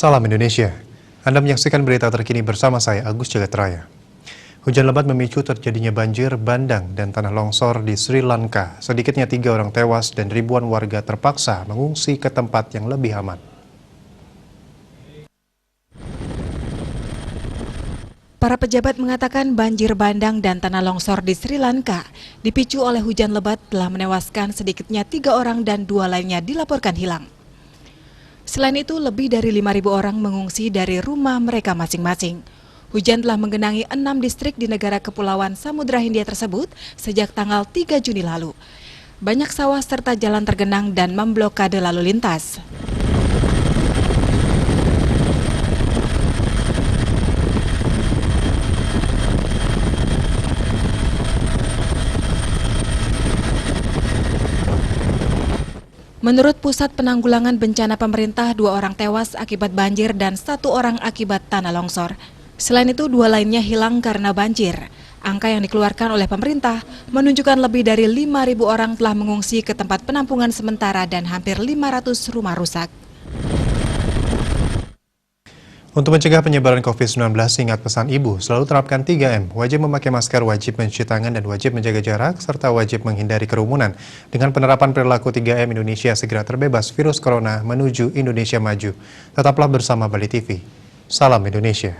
Salam Indonesia. Anda menyaksikan berita terkini bersama saya, Agus Jagatraya. Hujan lebat memicu terjadinya banjir bandang dan tanah longsor di Sri Lanka. Sedikitnya 3 orang tewas dan ribuan warga terpaksa mengungsi ke tempat yang lebih aman. Para pejabat mengatakan banjir bandang dan tanah longsor di Sri Lanka dipicu oleh hujan lebat telah menewaskan sedikitnya 3 orang dan 2 lainnya dilaporkan hilang. Selain itu, lebih dari 5.000 orang mengungsi dari rumah mereka masing-masing. Hujan telah menggenangi 6 distrik di negara kepulauan Samudra Hindia tersebut sejak tanggal 3 Juni lalu. Banyak sawah serta jalan tergenang dan memblokade lalu lintas. Menurut Pusat Penanggulangan Bencana Pemerintah, 2 orang tewas akibat banjir dan 1 orang akibat tanah longsor. Selain itu, 2 lainnya hilang karena banjir. Angka yang dikeluarkan oleh pemerintah menunjukkan lebih dari 5.000 orang telah mengungsi ke tempat penampungan sementara dan hampir 500 rumah rusak. Untuk mencegah penyebaran COVID-19, ingat pesan ibu, selalu terapkan 3M, wajib memakai masker, wajib mencuci tangan, dan wajib menjaga jarak, serta wajib menghindari kerumunan. Dengan penerapan perilaku 3M, Indonesia segera terbebas virus corona menuju Indonesia maju. Tetaplah bersama Bali TV. Salam Indonesia.